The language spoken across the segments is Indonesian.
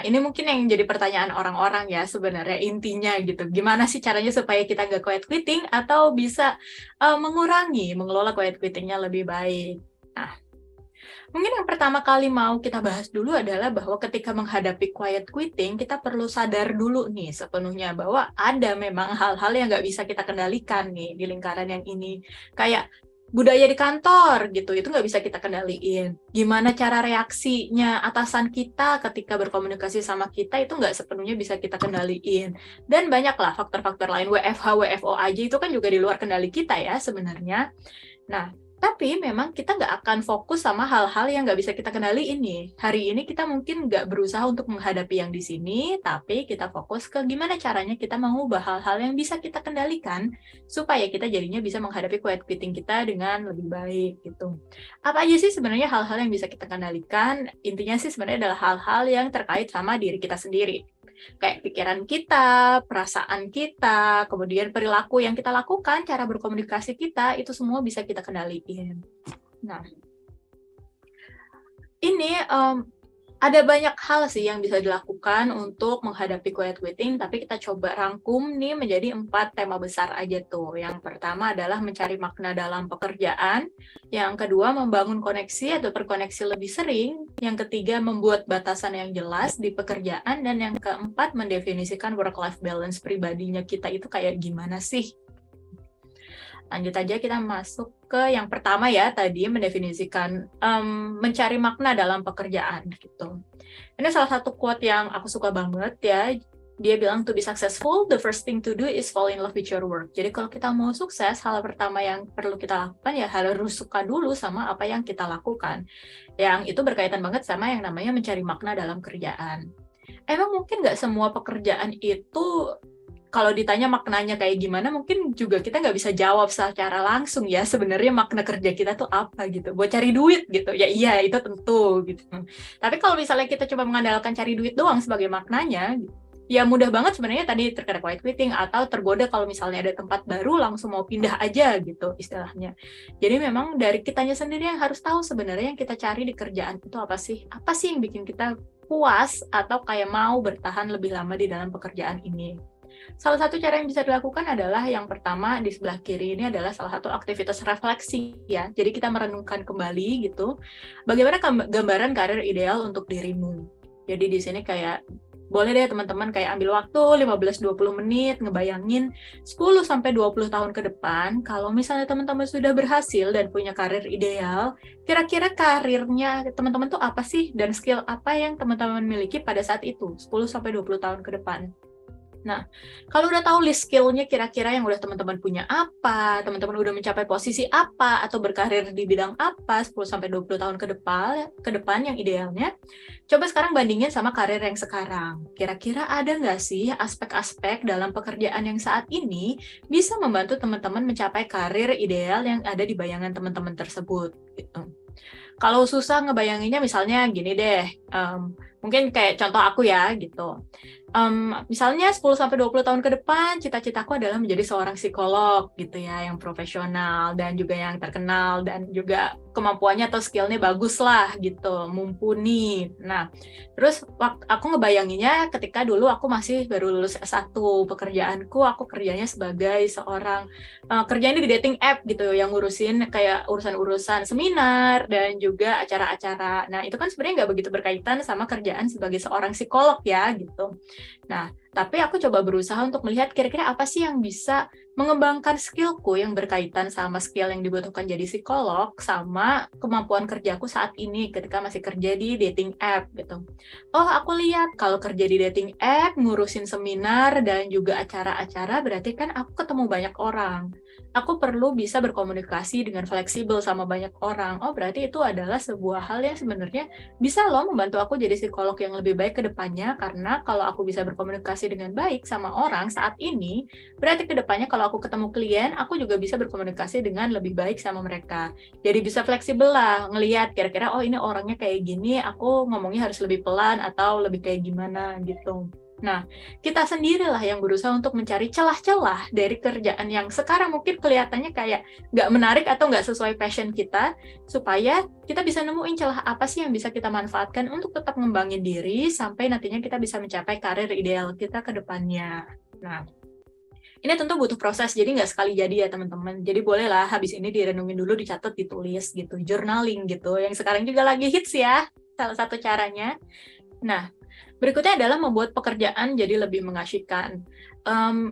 Nah, ini mungkin yang jadi pertanyaan orang-orang ya sebenarnya intinya gitu. Gimana sih caranya supaya kita nggak quiet quitting atau bisa mengelola quiet quitting-nya lebih baik. Nah, mungkin yang pertama kali mau kita bahas dulu adalah bahwa ketika menghadapi quiet quitting, kita perlu sadar dulu nih sepenuhnya bahwa ada memang hal-hal yang nggak bisa kita kendalikan nih di lingkaran yang ini. Kayak budaya di kantor gitu, itu nggak bisa kita kendaliin. Gimana cara reaksinya atasan kita ketika berkomunikasi sama kita, itu nggak sepenuhnya bisa kita kendaliin. Dan banyaklah faktor-faktor lain, WFH, WFO aja itu kan juga di luar kendali kita ya sebenarnya. Nah, tapi memang kita nggak akan fokus sama hal-hal yang nggak bisa kita kendaliin nih. Hari ini kita mungkin nggak berusaha untuk menghadapi yang di sini, tapi kita fokus ke gimana caranya kita mengubah hal-hal yang bisa kita kendalikan, supaya kita jadinya bisa menghadapi quiet quitting kita dengan lebih baik gitu. Apa aja sih sebenarnya hal-hal yang bisa kita kendalikan? Intinya sih sebenarnya adalah hal-hal yang terkait sama diri kita sendiri. Kayak pikiran kita, perasaan kita, kemudian perilaku yang kita lakukan, cara berkomunikasi kita, itu semua bisa kita kendaliin. Nah, ini ada banyak hal sih yang bisa dilakukan untuk menghadapi quiet quitting, tapi kita coba rangkum nih menjadi 4 tema besar aja tuh. Yang pertama adalah mencari makna dalam pekerjaan, yang kedua membangun koneksi atau terkoneksi lebih sering, yang ketiga membuat batasan yang jelas di pekerjaan, dan yang keempat mendefinisikan work-life balance pribadinya kita itu kayak gimana sih. Lanjut aja kita masuk ke yang pertama ya, tadi mendefinisikan mencari makna dalam pekerjaan gitu. Ini salah satu quote yang aku suka banget ya. Dia bilang, to be successful, the first thing to do is fall in love with your work. Jadi kalau kita mau sukses, hal pertama yang perlu kita lakukan ya harus suka dulu sama apa yang kita lakukan. Yang itu berkaitan banget sama yang namanya mencari makna dalam kerjaan. Emang mungkin nggak semua pekerjaan itu kalau ditanya maknanya kayak gimana, mungkin juga kita nggak bisa jawab secara langsung ya, sebenarnya makna kerja kita tuh apa gitu. Buat cari duit gitu, ya iya itu tentu gitu. Tapi kalau misalnya kita coba mengandalkan cari duit doang sebagai maknanya, ya mudah banget sebenarnya tadi terkena quiet quitting atau tergoda kalau misalnya ada tempat baru langsung mau pindah aja gitu istilahnya. Jadi memang dari kitanya sendiri yang harus tahu sebenarnya yang kita cari di kerjaan itu apa sih? Apa sih yang bikin kita puas atau kayak mau bertahan lebih lama di dalam pekerjaan ini? Salah satu cara yang bisa dilakukan adalah yang pertama di sebelah kiri ini adalah salah satu aktivitas refleksi ya. Jadi kita merenungkan kembali gitu, bagaimana gambaran karir ideal untuk dirimu. Jadi di sini kayak boleh deh teman-teman kayak ambil waktu 15-20 menit ngebayangin 10-20 tahun ke depan, kalau misalnya teman-teman sudah berhasil dan punya karir ideal, kira-kira karirnya teman-teman tuh apa sih dan skill apa yang teman-teman miliki pada saat itu 10-20 tahun ke depan. Nah, kalau udah tahu list skill-nya kira-kira yang udah teman-teman punya apa, teman-teman udah mencapai posisi apa, atau berkarir di bidang apa 10-20 tahun ke depan yang idealnya, coba sekarang bandingin sama karir yang sekarang. Kira-kira ada nggak sih aspek-aspek dalam pekerjaan yang saat ini bisa membantu teman-teman mencapai karir ideal yang ada di bayangan teman-teman tersebut, gitu. Kalau susah ngebayanginnya misalnya gini deh, mungkin kayak contoh aku ya gitu. Misalnya 10-20 tahun ke depan, cita-citaku adalah menjadi seorang psikolog gitu ya, yang profesional dan juga yang terkenal dan juga kemampuannya atau skill-nya bagus lah gitu, mumpuni. Nah, terus aku ngebayanginnya ketika dulu aku masih baru lulus S1, pekerjaanku aku kerjanya sebagai seorang kerjanya di dating app gitu, yang ngurusin kayak urusan-urusan seminar dan juga acara-acara. Nah, itu kan sebenarnya nggak begitu berkaitan sama kerjaan sebagai seorang psikolog ya gitu. Nah, tapi aku coba berusaha untuk melihat kira-kira apa sih yang bisa mengembangkan skillku yang berkaitan sama skill yang dibutuhkan jadi psikolog sama kemampuan kerjaku saat ini ketika masih kerja di dating app gitu. Oh, aku lihat kalau kerja di dating app, ngurusin seminar dan juga acara-acara berarti kan aku ketemu banyak orang. Aku perlu bisa berkomunikasi dengan fleksibel sama banyak orang. Oh, berarti itu adalah sebuah hal yang sebenarnya bisa loh membantu aku jadi psikolog yang lebih baik ke depannya, karena kalau aku bisa berkomunikasi dengan baik sama orang saat ini, berarti ke depannya kalau aku ketemu klien, aku juga bisa berkomunikasi dengan lebih baik sama mereka. Jadi bisa fleksibel lah, ngelihat kira-kira oh ini orangnya kayak gini, aku ngomongnya harus lebih pelan atau lebih kayak gimana gitu. Nah, kita sendirilah yang berusaha untuk mencari celah-celah dari kerjaan yang sekarang mungkin kelihatannya kayak nggak menarik atau nggak sesuai passion kita, supaya kita bisa nemuin celah apa sih yang bisa kita manfaatkan untuk tetap ngembangin diri sampai nantinya kita bisa mencapai karir ideal kita ke depannya. Nah, ini tentu butuh proses, jadi nggak sekali jadi ya teman-teman. Jadi bolehlah habis ini direnungin dulu, dicatat, ditulis gitu, journaling gitu, yang sekarang juga lagi hits ya, salah satu caranya. Nah, berikutnya adalah membuat pekerjaan jadi lebih mengasyikan.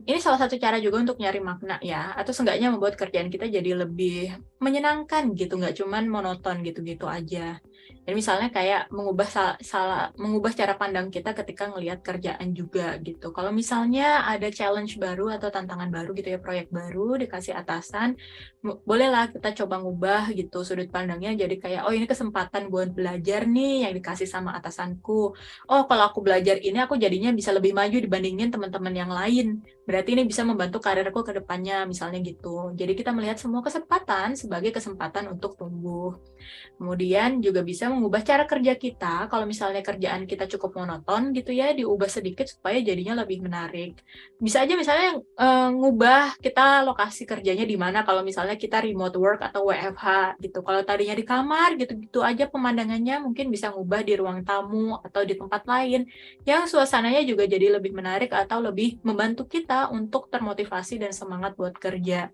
Ini salah satu cara juga untuk nyari makna ya, atau seenggaknya membuat kerjaan kita jadi lebih menyenangkan gitu, nggak cuman monoton gitu-gitu aja. Dan misalnya kayak mengubah cara pandang kita ketika ngelihat kerjaan juga gitu. Kalau misalnya ada challenge baru atau tantangan baru gitu ya, proyek baru dikasih atasan, bolehlah kita coba ngubah gitu sudut pandangnya jadi kayak, oh ini kesempatan buat belajar nih yang dikasih sama atasanku. Oh, kalau aku belajar ini, aku jadinya bisa lebih maju dibandingin teman-teman yang lain. Berarti ini bisa membantu karirku ke depannya, misalnya gitu. Jadi kita melihat semua kesempatan sebagai kesempatan untuk tumbuh. Kemudian juga bisa mengubah cara kerja kita, kalau misalnya kerjaan kita cukup monoton gitu ya, diubah sedikit supaya jadinya lebih menarik. Bisa aja misalnya ngubah kita lokasi kerjanya di mana, kalau misalnya kita remote work atau WFH gitu. Kalau tadinya di kamar gitu-gitu aja pemandangannya, mungkin bisa ngubah di ruang tamu atau di tempat lain yang suasananya juga jadi lebih menarik atau lebih membantu kita untuk termotivasi dan semangat buat kerja.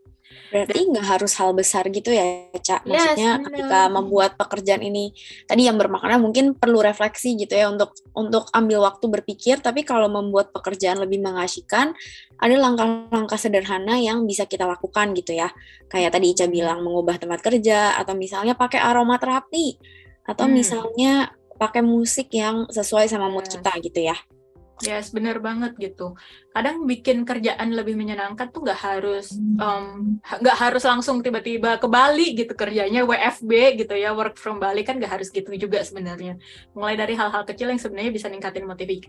Berarti nggak harus hal besar gitu ya, Cak. Yes, Maksudnya ketika benar. membuat pekerjaan ini tadi yang bermakna mungkin perlu refleksi gitu ya untuk ambil waktu berpikir, tapi kalau membuat pekerjaan lebih mengasyikan, ada langkah-langkah sederhana yang bisa kita lakukan gitu ya. Kayak tadi Ica bilang mengubah tempat kerja atau misalnya pakai aromaterapi atau Hmm. misalnya pakai musik yang sesuai sama mood kita Yes. gitu ya. Yes, bener banget gitu. Kadang bikin kerjaan lebih menyenangkan tuh nggak harus langsung tiba-tiba ke Bali gitu kerjanya WFB gitu ya, work from Bali kan nggak harus gitu juga sebenarnya. Mulai dari hal-hal kecil yang sebenarnya bisa ningkatin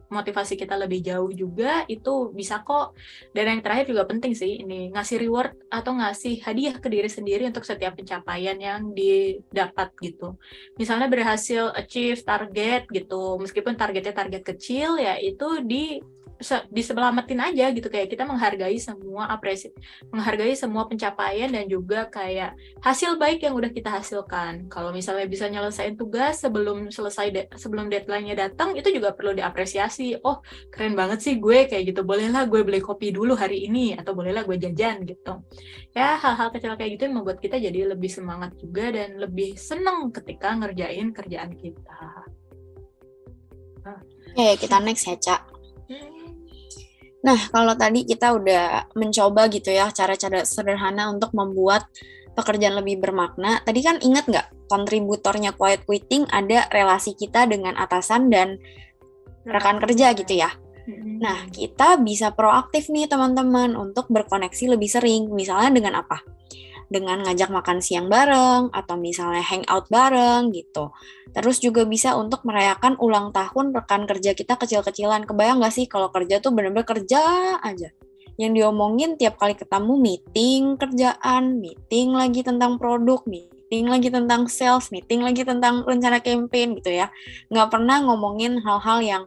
motivasi kita lebih jauh juga itu bisa kok. Dan yang terakhir juga penting sih ini ngasih reward atau ngasih hadiah ke diri sendiri untuk setiap pencapaian yang didapat gitu. Misalnya berhasil achieve target gitu, meskipun targetnya target kecil ya itu diselamatin aja gitu, kayak kita menghargai semua pencapaian dan juga kayak hasil baik yang udah kita hasilkan. Kalau misalnya bisa nyelesain tugas sebelum deadline-nya datang, itu juga perlu diapresiasi. Oh, keren banget sih gue kayak gitu. Bolehlah gue beli kopi dulu hari ini atau bolehlah gue jajan gitu. Ya, hal-hal kecil kayak gitu yang membuat kita jadi lebih semangat juga dan lebih seneng ketika ngerjain kerjaan kita. Oke, kita next ya, Cak. Hmm. Nah, kalau tadi kita udah mencoba gitu ya cara-cara sederhana untuk membuat pekerjaan lebih bermakna. Tadi kan ingat nggak kontributornya quiet quitting ada relasi kita dengan atasan dan rekan kerja gitu ya. Nah, kita bisa proaktif nih teman-teman untuk berkoneksi lebih sering. Misalnya dengan apa? Dengan ngajak makan siang bareng atau misalnya hangout bareng gitu. Terus juga bisa untuk merayakan ulang tahun rekan kerja kita kecil-kecilan. Kebayang nggak sih kalau kerja tuh bener-bener kerja aja. Yang diomongin tiap kali ketemu meeting kerjaan, meeting lagi tentang produk, meeting lagi tentang sales, meeting lagi tentang rencana campaign gitu ya. Nggak pernah ngomongin hal-hal yang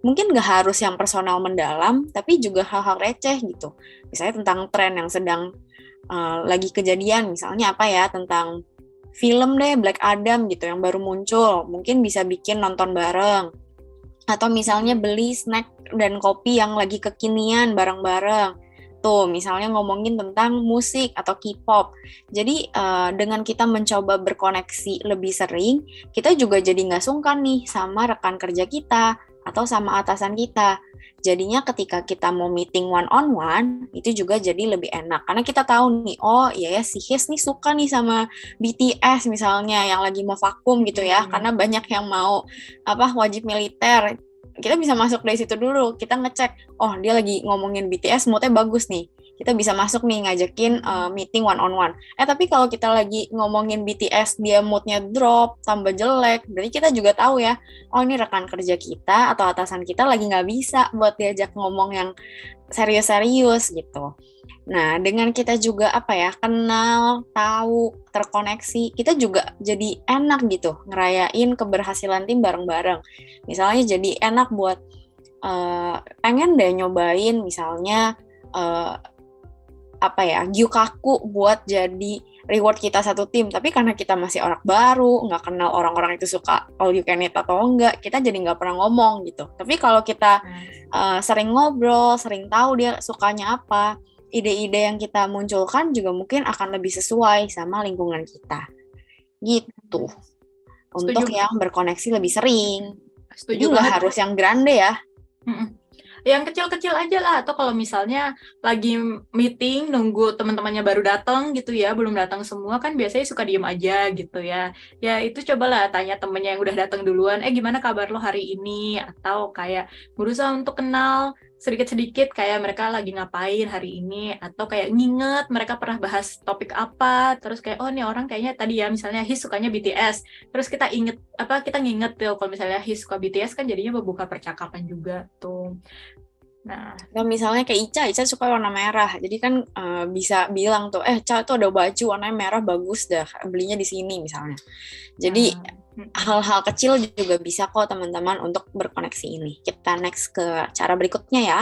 mungkin nggak harus yang personal mendalam, tapi juga hal-hal receh gitu. Misalnya tentang tren yang sedang lagi kejadian, misalnya apa ya, tentang film deh Black Adam gitu yang baru muncul, mungkin bisa bikin nonton bareng. Atau misalnya beli snack dan kopi yang lagi kekinian bareng-bareng. Tuh, misalnya ngomongin tentang musik atau K-pop. Jadi, dengan kita mencoba berkoneksi lebih sering, kita juga jadi nggak sungkan nih sama rekan kerja kita atau sama atasan kita. Jadinya ketika kita mau meeting one-on-one, itu juga jadi lebih enak. Karena kita tahu nih, oh iya ya si His nih suka nih sama BTS misalnya, yang lagi mau vakum gitu ya. Karena banyak yang mau wajib militer, kita bisa masuk dari situ dulu, kita ngecek, oh dia lagi ngomongin BTS, moodnya bagus nih, kita bisa masuk nih ngajakin meeting one on one. Tapi kalau kita lagi ngomongin BTS dia moodnya drop, tambah jelek, berarti kita juga tahu ya, oh ini rekan kerja kita atau atasan kita lagi nggak bisa buat diajak ngomong yang serius-serius gitu. Nah, dengan kita juga kenal, tahu, terkoneksi, kita juga jadi enak gitu ngerayain keberhasilan tim bareng-bareng. Misalnya jadi enak buat pengen deh nyobain misalnya Gyukaku buat jadi reward kita satu tim, tapi karena kita masih orang baru, nggak kenal orang-orang itu suka all you can eat atau enggak, kita jadi nggak pernah ngomong gitu. Tapi kalau kita sering ngobrol, sering tahu dia sukanya apa, ide-ide yang kita munculkan juga mungkin akan lebih sesuai sama lingkungan kita gitu. Untuk yang berkoneksi lebih sering. Jadi nggak harus yang grande ya. Yang kecil-kecil aja lah, atau kalau misalnya lagi meeting nunggu teman-temannya baru datang gitu ya, belum datang semua kan biasanya suka diem aja gitu ya. Ya itu cobalah tanya temennya yang udah datang duluan, gimana kabar lo hari ini, atau kayak berusaha untuk kenal sedikit-sedikit kayak mereka lagi ngapain hari ini, atau kayak nginget mereka pernah bahas topik apa, terus kayak oh nih orang kayaknya tadi ya misalnya His sukanya BTS, terus kita nginget tuh kalau misalnya His suka BTS kan jadinya membuka percakapan juga tuh. Nah, misalnya kayak Ica suka warna merah, jadi kan bisa bilang tuh, Ica tuh ada baju warnanya merah bagus dah, belinya di sini misalnya. Jadi hal-hal kecil juga bisa kok teman-teman untuk berkoneksi ini. Kita next ke cara berikutnya ya.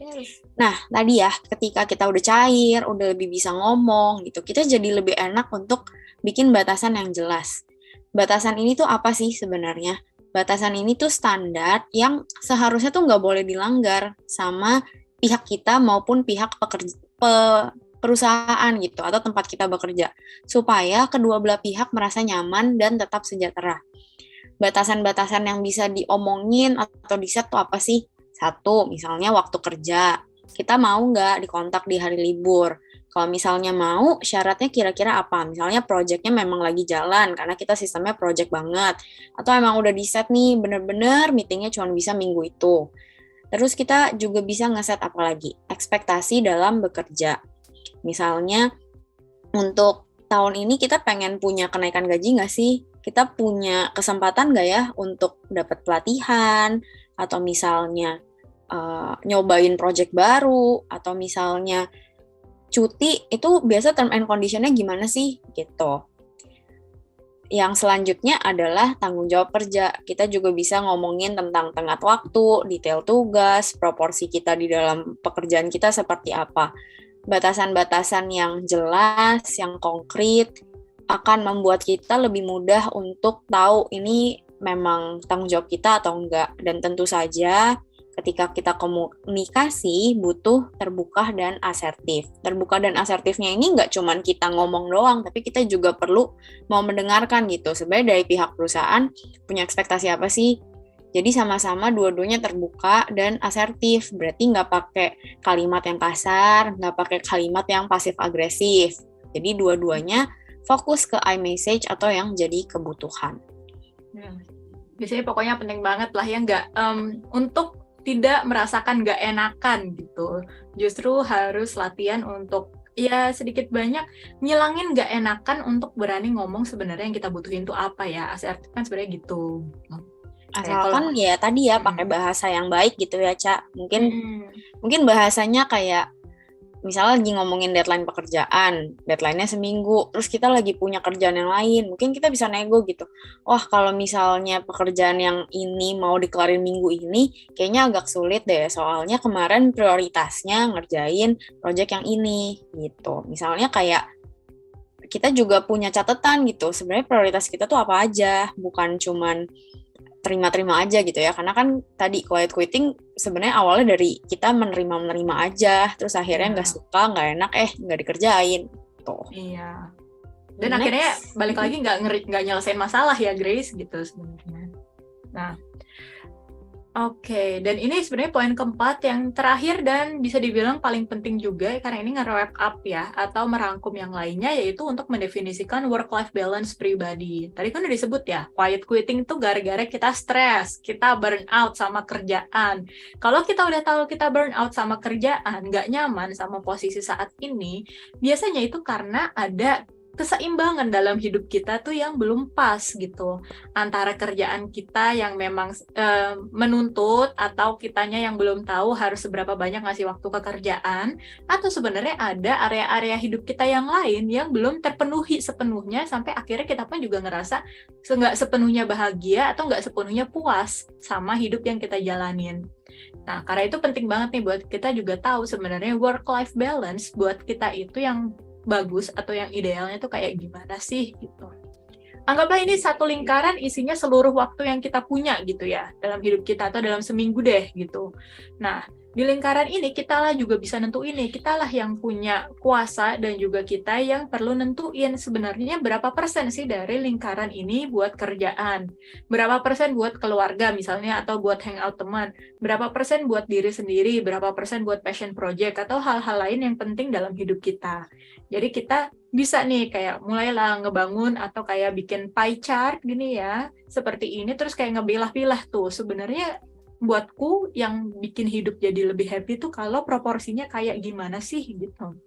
Yes. Nah, tadi ya ketika kita udah cair, udah lebih bisa ngomong gitu, kita jadi lebih enak untuk bikin batasan yang jelas. Batasan ini tuh apa sih sebenarnya? Batasan ini tuh standar yang seharusnya tuh nggak boleh dilanggar sama pihak kita maupun pihak perusahaan gitu atau tempat kita bekerja, supaya kedua belah pihak merasa nyaman dan tetap sejahtera. Batasan-batasan yang bisa diomongin atau di-set tuh apa sih? Satu, misalnya waktu kerja. Kita mau nggak dikontak di hari libur? Kalau misalnya mau, syaratnya kira-kira apa? Misalnya project-nya memang lagi jalan, karena kita sistemnya project banget. Atau emang udah di-set nih, bener-bener meetingnya cuma bisa minggu itu. Terus kita juga bisa nge-set apa lagi? Ekspektasi dalam bekerja. Misalnya, untuk tahun ini kita pengen punya kenaikan gaji nggak sih? Kita punya kesempatan nggak ya untuk dapat pelatihan? Atau misalnya nyobain project baru? Atau misalnya cuti, itu biasa term and condition-nya gimana sih? Gitu. Yang selanjutnya adalah tanggung jawab kerja. Kita juga bisa ngomongin tentang tenggat waktu, detail tugas, proporsi kita di dalam pekerjaan kita seperti apa. Batasan-batasan yang jelas, yang konkret, akan membuat kita lebih mudah untuk tahu ini memang tanggung jawab kita atau enggak. Dan tentu saja ketika kita komunikasi butuh terbuka dan asertif. Terbuka dan asertifnya ini nggak cuma kita ngomong doang, tapi kita juga perlu mau mendengarkan gitu. Sebenarnya dari pihak perusahaan punya ekspektasi apa sih? Jadi sama-sama dua-duanya terbuka dan asertif. Berarti nggak pakai kalimat yang kasar, nggak pakai kalimat yang pasif-agresif. Jadi dua-duanya fokus ke I-message atau yang jadi kebutuhan. Biasanya pokoknya penting banget lah ya nggak untuk tidak merasakan nggak enakan gitu. Justru harus latihan untuk ya sedikit banyak ngilangin nggak enakan untuk berani ngomong sebenarnya yang kita butuhin tuh apa ya. Asertif kan sebenarnya gitu. Asalkan ya tadi ya pakai bahasa yang baik gitu ya, Ca. Mungkin bahasanya kayak misalnya lagi ngomongin deadline pekerjaan, deadline-nya seminggu, terus kita lagi punya kerjaan yang lain, mungkin kita bisa nego gitu. Wah, kalau misalnya pekerjaan yang ini mau dikelarin minggu ini, kayaknya agak sulit deh, soalnya kemarin prioritasnya ngerjain project yang ini, gitu. Misalnya kayak kita juga punya catatan gitu, sebenarnya prioritas kita tuh apa aja, bukan cuman terima-terima aja gitu ya, karena kan tadi quiet quitting sebenarnya awalnya dari kita menerima aja, terus akhirnya nggak suka, nggak enak, nggak dikerjain tuh. Iya. Dan akhirnya balik lagi nggak nyelesain masalah ya Grace gitu sebenarnya. Nah, oke. Dan ini sebenarnya poin keempat yang terakhir dan bisa dibilang paling penting juga karena ini nge-wrap up ya atau merangkum yang lainnya, yaitu untuk mendefinisikan work-life balance pribadi. Tadi kan udah disebut ya, quiet quitting itu gara-gara kita stres, kita burn out sama kerjaan. Kalau kita udah tahu kita burn out sama kerjaan, nggak nyaman sama posisi saat ini, biasanya itu karena ada keseimbangan dalam hidup kita tuh yang belum pas gitu, antara kerjaan kita yang memang menuntut atau kitanya yang belum tahu harus seberapa banyak ngasih waktu ke kerjaan, atau sebenarnya ada area-area hidup kita yang lain yang belum terpenuhi sepenuhnya sampai akhirnya kita pun juga ngerasa nggak sepenuhnya bahagia atau nggak sepenuhnya puas sama hidup yang kita jalanin. Nah, karena itu penting banget nih buat kita juga tahu sebenarnya work-life balance buat kita itu yang bagus atau yang idealnya tuh kayak gimana sih gitu. Anggaplah ini satu lingkaran isinya seluruh waktu yang kita punya gitu ya, dalam hidup kita atau dalam seminggu deh gitu. Nah, di lingkaran ini kitalah juga bisa nentuin nih, kitalah yang punya kuasa dan juga kita yang perlu nentuin sebenarnya berapa persen sih dari lingkaran ini buat kerjaan, berapa persen buat keluarga misalnya atau buat hangout teman, berapa persen buat diri sendiri, berapa persen buat passion project atau hal-hal lain yang penting dalam hidup kita. Jadi kita bisa nih kayak mulailah ngebangun atau kayak bikin pie chart gini ya, seperti ini terus kayak ngepilah-pilah tuh sebenarnya buatku yang bikin hidup jadi lebih happy tuh kalau proporsinya kayak gimana sih gitu.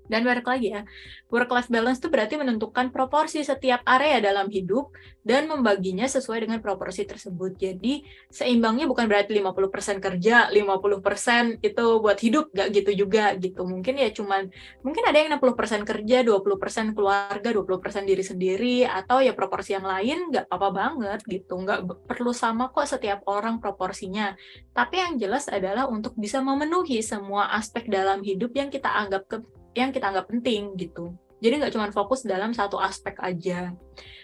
Dan balik lagi ya, work-life balance itu berarti menentukan proporsi setiap area dalam hidup dan membaginya sesuai dengan proporsi tersebut. Jadi seimbangnya bukan berarti 50% kerja, 50% itu buat hidup, nggak gitu juga gitu. Mungkin ya mungkin ada yang 60% kerja, 20% keluarga, 20% diri sendiri, atau ya proporsi yang lain nggak apa-apa banget gitu. Nggak perlu sama kok setiap orang proporsinya. Tapi yang jelas adalah untuk bisa memenuhi semua aspek dalam hidup yang kita anggap penting gitu. Jadi nggak cuma fokus dalam satu aspek aja.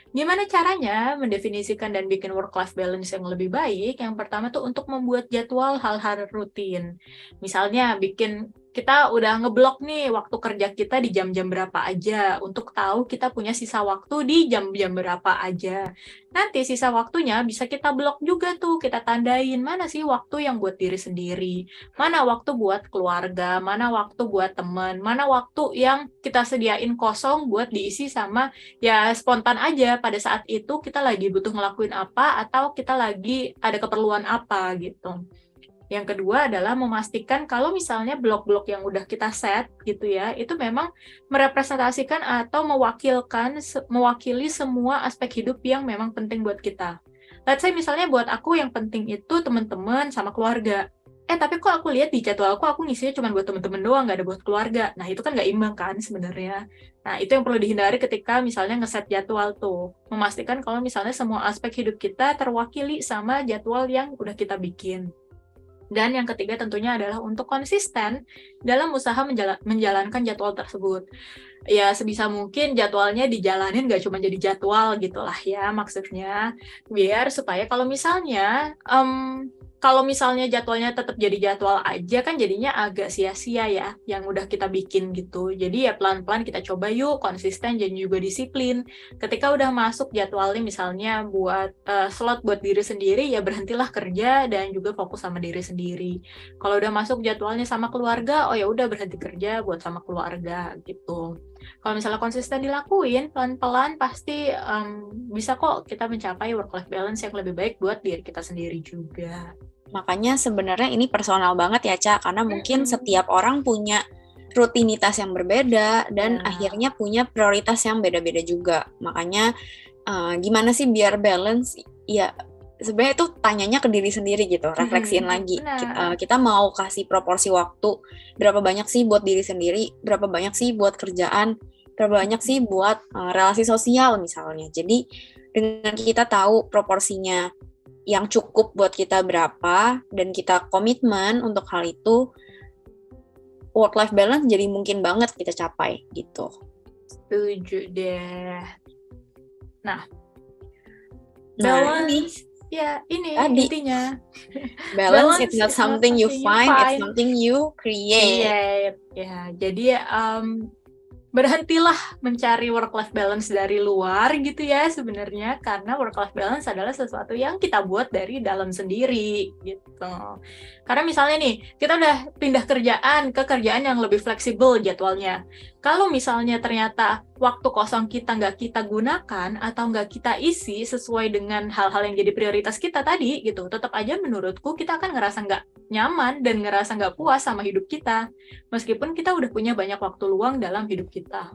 Gimana caranya mendefinisikan dan bikin work-life balance yang lebih baik? Yang pertama tuh untuk membuat jadwal hal-hal rutin. Misalnya kita udah ngeblok nih waktu kerja kita di jam-jam berapa aja untuk tahu kita punya sisa waktu di jam-jam berapa aja. Nanti sisa waktunya bisa kita blok juga tuh, kita tandain mana sih waktu yang buat diri sendiri, mana waktu buat keluarga, mana waktu buat teman, mana waktu yang kita sediain kosong buat diisi sama ya spontan aja pada saat itu kita lagi butuh ngelakuin apa atau kita lagi ada keperluan apa gitu. Yang kedua adalah memastikan kalau misalnya blok-blok yang udah kita set gitu ya, itu memang merepresentasikan atau mewakili semua aspek hidup yang memang penting buat kita. Let's say misalnya buat aku yang penting itu teman-teman sama keluarga. Tapi kok aku lihat di jadwalku aku ngisinya cuma buat teman-teman doang, nggak ada buat keluarga. Nah, itu kan nggak imbang kan sebenarnya. Nah, itu yang perlu dihindari ketika misalnya ngeset jadwal tuh. Memastikan kalau misalnya semua aspek hidup kita terwakili sama jadwal yang udah kita bikin. Dan yang ketiga tentunya adalah untuk konsisten dalam usaha menjalankan jadwal tersebut. Ya sebisa mungkin jadwalnya dijalanin nggak cuma jadi jadwal gitulah ya maksudnya. Biar supaya kalau misalnya jadwalnya tetap jadi jadwal aja kan jadinya agak sia-sia ya yang udah kita bikin gitu. Jadi ya pelan-pelan kita coba yuk konsisten dan juga disiplin. Ketika udah masuk jadwalnya misalnya buat slot buat diri sendiri ya berhentilah kerja dan juga fokus sama diri sendiri. Kalau udah masuk jadwalnya sama keluarga, oh ya udah berhenti kerja buat sama keluarga gitu. Kalau misalnya konsisten dilakuin pelan-pelan pasti bisa kok kita mencapai work-life balance yang lebih baik buat diri kita sendiri juga. Makanya sebenarnya ini personal banget ya, Ca, karena mungkin setiap orang punya rutinitas yang berbeda dan akhirnya punya prioritas yang beda-beda juga. Makanya gimana sih biar balance? Ya sebenarnya itu tanyanya ke diri sendiri gitu, refleksiin lagi. Kita mau kasih proporsi waktu berapa banyak sih buat diri sendiri, berapa banyak sih buat kerjaan, berapa banyak sih buat relasi sosial misalnya. Jadi dengan kita tahu proporsinya yang cukup buat kita berapa dan kita komitmen untuk hal itu, work-life balance jadi mungkin banget kita capai gitu. Setuju deh. Nah balance ini intinya. Balance it's not something you find, it's something you create. Ya, jadi berhentilah mencari work-life balance dari luar gitu ya sebenarnya, karena work-life balance adalah sesuatu yang kita buat dari dalam sendiri gitu. Karena misalnya nih, kita udah pindah kerjaan ke kerjaan yang lebih fleksibel jadwalnya. Kalau misalnya ternyata waktu kosong kita nggak kita gunakan atau nggak kita isi sesuai dengan hal-hal yang jadi prioritas kita tadi gitu, tetap aja menurutku kita akan ngerasa nggak nyaman dan ngerasa nggak puas sama hidup kita. Meskipun kita udah punya banyak waktu luang dalam hidup kita.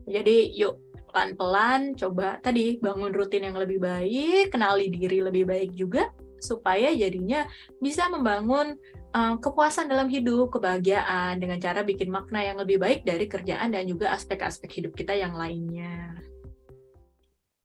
Jadi yuk pelan-pelan coba tadi bangun rutin yang lebih baik, kenali diri lebih baik juga, supaya jadinya bisa membangun kepuasan dalam hidup, kebahagiaan dengan cara bikin makna yang lebih baik dari kerjaan dan juga aspek-aspek hidup kita yang lainnya.